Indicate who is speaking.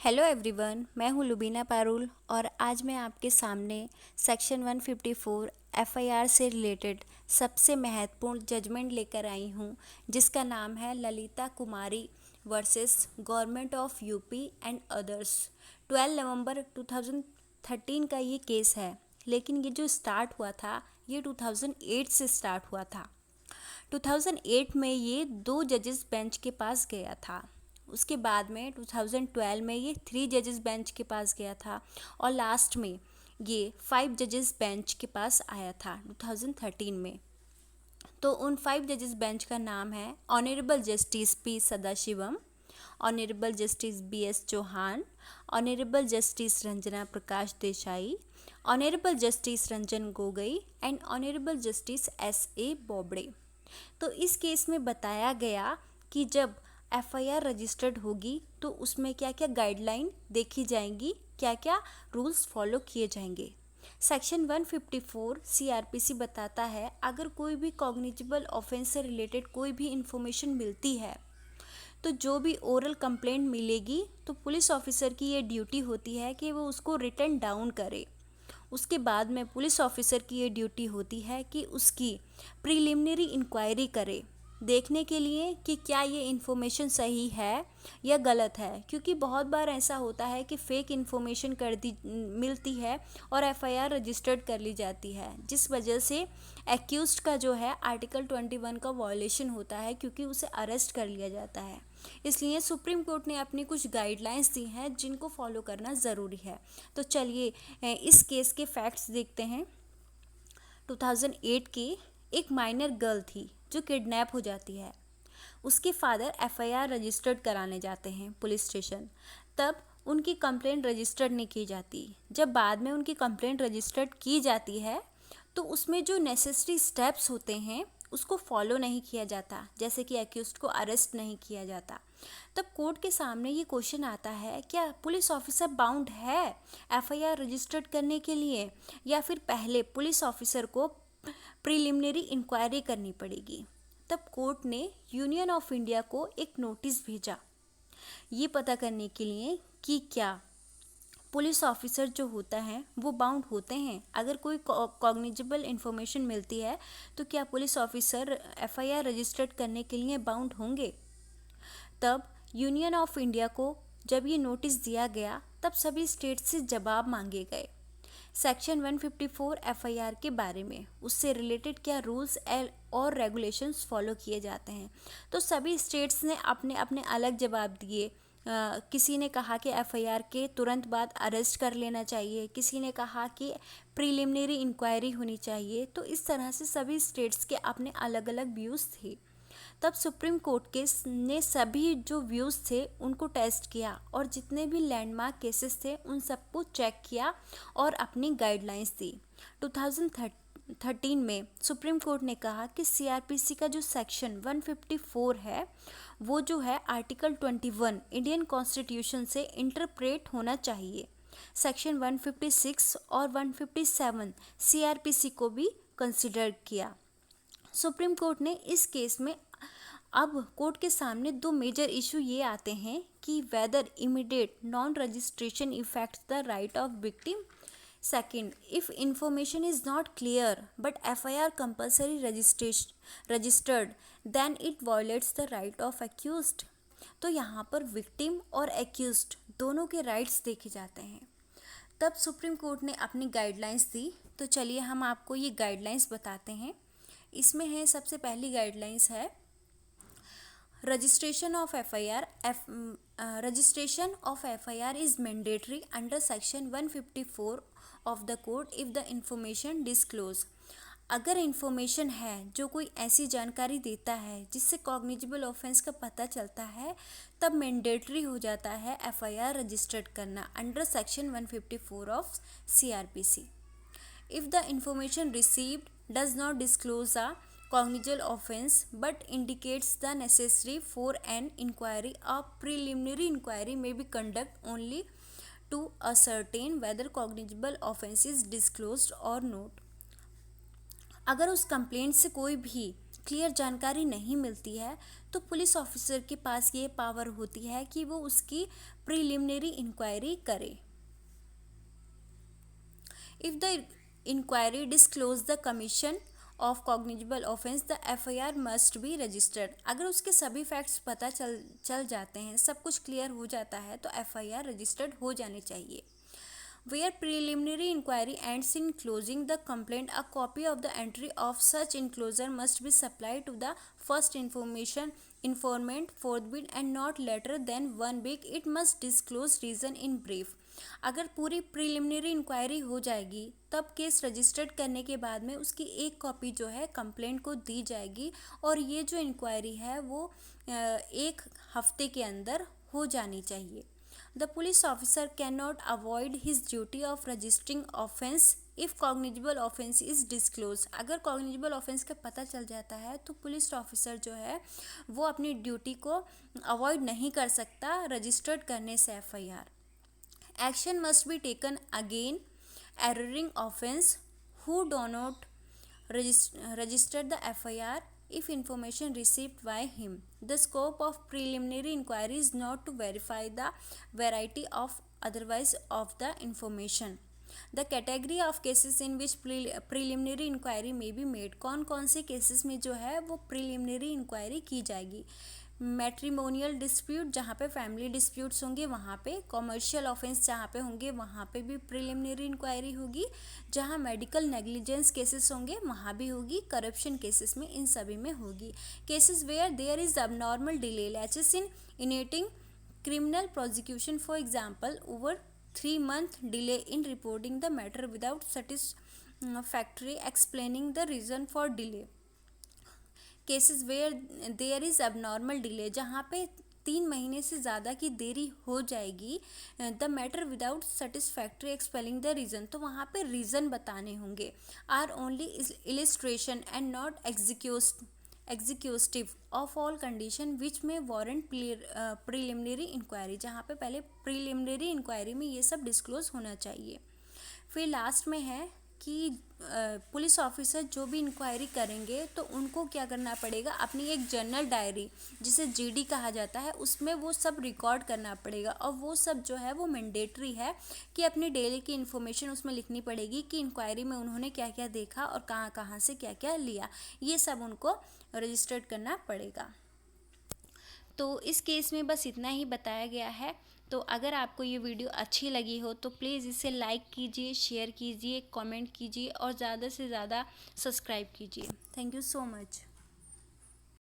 Speaker 1: Hello everyone, मैं हूँ लुबीना पारुल और आज मैं आपके सामने सेक्शन 154 एफआईआर से रिलेटेड सबसे महत्वपूर्ण जजमेंट लेकर आई हूँ, जिसका नाम है Lalita Kumari versus government of UP and others. 12 नवंबर 2013 का ये केस है, लेकिन ये जो स्टार्ट हुआ था ये 2008 से स्टार्ट हुआ था। 2008 में ये 2 जजेस बेंच के पास गया था। उसके बाद में 2012 में ये 3 जजेस बेंच के पास गया था और लास्ट में ये 5 जजेस बेंच के पास आया था 2013 में। तो उन 5 जजेस बेंच का नाम है honourable justice P Sathasivam, honourable justice B S Chauhan, honourable justice Ranjana Prakash Desai, honourable justice Ranjan Gogoi and honourable justice S A Bobde. तो इस केस में बताया गया कि जब एफआईआर रजिस्टर्ड होगी तो उसमें क्या क्या गाइडलाइन देखी जाएंगी, क्या क्या रूल्स फॉलो किए जाएंगे। सेक्शन 154 सीआरपीसी बताता है अगर कोई भी कॉग्निजेबल ऑफेंस से रिलेटेड कोई भी इंफॉर्मेशन मिलती है तो जो भी ओरल कंप्लेंट मिलेगी तो पुलिस ऑफिसर की ये ड्यूटी होती है कि वो उसको रिटन डाउन करे। उसके बाद में पुलिस ऑफिसर की ये ड्यूटी होती है कि उसकी प्रिलिमिनरी इंक्वायरी करे, देखने के लिए कि क्या ये इन्फॉर्मेशन सही है या गलत है, क्योंकि बहुत बार ऐसा होता है कि फेक इन्फॉर्मेशन मिलती है और एफआईआर रजिस्टर्ड कर ली जाती है, जिस वजह से एक्यूज्ड का जो है आर्टिकल 21 का वायलेशन होता है, क्योंकि उसे अरेस्ट कर लिया जाता है। इसलिए सुप्रीम कोर्ट ने अपनी कुछ गाइडलाइंस दी हैं जिनको फॉलो करना ज़रूरी है। तो चलिए इस केस के फैक्ट्स देखते हैं। 2008 की एक माइनर गर्ल थी जो किडनैप हो जाती है। उसके फादर एफआईआर रजिस्टर्ड कराने जाते हैं पुलिस स्टेशन। तब उनकी कंप्लेंट रजिस्टर्ड नहीं की जाती। जब बाद में उनकी कंप्लेंट रजिस्टर्ड की जाती है तो उसमें जो नेसेसरी स्टेप्स होते हैं उसको फॉलो नहीं किया जाता, जैसे कि एक्यूज्ड को अरेस्ट नहीं किया जाता। तब कोर्ट के सामने ये क्वेश्चन आता है, क्या पुलिस ऑफिसर बाउंड है एफआईआर रजिस्टर्ड करने के लिए, या फिर पहले पुलिस ऑफिसर को प्रिलिमिनरी इंक्वायरी करनी पड़ेगी। तब कोर्ट ने यूनियन ऑफ इंडिया को एक नोटिस भेजा ये पता करने के लिए कि क्या पुलिस ऑफिसर जो होता है वो बाउंड होते हैं। अगर कोई कॉग्निजेबल इंफॉर्मेशन मिलती है तो क्या पुलिस ऑफिसर एफआईआर रजिस्टर्ड करने के लिए बाउंड होंगे। तब यूनियन ऑफ इंडिया को जब ये नोटिस दिया गया तब सभी स्टेट से जवाब मांगे गए सेक्शन 154 एफआईआर के बारे में, उससे रिलेटेड क्या रूल्स और रेगुलेशंस फॉलो किए जाते हैं। तो सभी स्टेट्स ने अपने अपने अलग जवाब दिए। किसी ने कहा कि एफआईआर के तुरंत बाद अरेस्ट कर लेना चाहिए, किसी ने कहा कि प्रिलिमिनरी इंक्वायरी होनी चाहिए। तो इस तरह से सभी स्टेट्स के अपने अलग अलग व्यूज़ थे। तब सुप्रीम कोर्ट ने सभी जो व्यूज़ थे उनको टेस्ट किया और जितने भी लैंडमार्क केसेस थे उन सबको चेक किया और अपनी गाइडलाइंस दी। 2013 में सुप्रीम कोर्ट ने कहा कि सीआरपीसी का जो सेक्शन 154 है वो जो है आर्टिकल 21 इंडियन कॉन्स्टिट्यूशन से इंटरप्रेट होना चाहिए। सेक्शन 156 और 157 सीआरपीसी को भी कंसिडर किया। सुप्रीम कोर्ट ने इस केस में अब कोर्ट के सामने 2 मेजर इशू ये आते हैं कि whether immediate non registration effects the right of victim. Second, if information is not clear but FIR compulsory registered then it violates the right of accused. तो यहाँ पर विक्टिम और एक्यूज्ड दोनों के राइट्स देखे जाते हैं। तब सुप्रीम कोर्ट ने अपनी गाइडलाइंस दी। तो चलिए हम आपको ये गाइडलाइंस बताते हैं। इसमें है सबसे पहली गाइडलाइंस है registration of FIR is mandatory under section 154 of the code if the information disclose। अगर इन्फॉर्मेशन है जो कोई ऐसी जानकारी देता है जिससे कॉग्निजेबल ऑफेंस का पता चलता है तब मैंडेटरी हो जाता है एफआईआर रजिस्टर्ड करना under section 154 of CrPC. If the information received does not disclose a cognizable offense but indicates the necessary for an inquiry, a preliminary inquiry may be conducted only to ascertain whether cognizable offense is disclosed or not। अगर उस complaint से कोई भी clear जानकारी नहीं मिलती है तो पुलिस ऑफिसर के पास ये पावर होती है कि वो उसकी प्रिलिमिनरी इंक्वायरी करे। If the inquiry disclose the commission of cognizable offence, the FIR must be registered. अगर उसके सभी फैक्ट्स पता चल जाते हैं, सब कुछ क्लियर हो जाता है, तो एफआईआर रजिस्टर्ड हो जानी चाहिए। Where preliminary inquiry ends in closing the complaint, a copy of the entry of such enclosure must be supplied to the first informant forthwith and not later than 1 week. It must disclose reason in brief. अगर पूरी preliminary inquiry हो जाएगी तब case registered करने के बाद में उसकी एक कॉपी जो है कंप्लेंट को दी जाएगी, और ये जो इंक्वायरी है वो 1 हफ्ते के अंदर हो जानी चाहिए। The police officer cannot avoid his duty of registering offence if cognizable offence is disclosed. अगर cognizable offence का पता चल जाता है तो पुलिस ऑफिसर जो है वो अपनी ड्यूटी को अवॉइड नहीं कर सकता रजिस्टर्ड करने से FIR. Action must be taken again erroring offence who do not register the FIR if information received by him. The scope of preliminary inquiry is not to verify the verity of otherwise of the information. The category of cases in which preliminary inquiry may be made. कौन से cases में जो है वो preliminary inquiry की जाएगी? Matrimonial dispute, जहाँ पे फैमिली डिस्प्यूट्स होंगे वहाँ पे, कॉमर्शियल ऑफेंस जहाँ पे होंगे वहाँ पे भी प्रिलिमिनरी इंक्वायरी होगी, जहाँ मेडिकल नेग्लिजेंस केसेस होंगे वहाँ भी होगी, करप्शन केसेस में इन सभी में होगी। Cases where there is abnormal delay latches in initiating criminal prosecution, for example over 3 month delay in reporting the matter without satisfactory explaining the reason for delay. Cases where there is abnormal delay, जहाँ पे 3 महीने से ज़्यादा की देरी हो जाएगी, the matter without satisfactory explaining the reason, तो वहाँ पे रीज़न बताने होंगे। Are only illustration and not executive of all condition which में वारंट प्रिलिमिनरी इंक्वायरी, जहाँ पे पहले प्रिलिमिनरी इंक्वायरी में ये सब डिस्क्लोज होना चाहिए। फिर लास्ट में है कि पुलिस ऑफिसर जो भी इंक्वायरी करेंगे तो उनको क्या करना पड़ेगा, अपनी एक जर्नल डायरी जिसे जीडी कहा जाता है उसमें वो सब रिकॉर्ड करना पड़ेगा, और वो सब जो है वो मैंडेटरी है कि अपनी डेली की इन्फॉर्मेशन उसमें लिखनी पड़ेगी कि इंक्वायरी में उन्होंने क्या क्या देखा और कहाँ कहाँ से क्या क्या लिया, ये सब उनको रजिस्टर्ड करना पड़ेगा। तो इस केस में बस इतना ही बताया गया है। तो अगर आपको ये वीडियो अच्छी लगी हो तो प्लीज़ इसे लाइक कीजिए, शेयर कीजिए, कमेंट कीजिए और ज़्यादा से ज़्यादा सब्सक्राइब कीजिए। Thank you so much.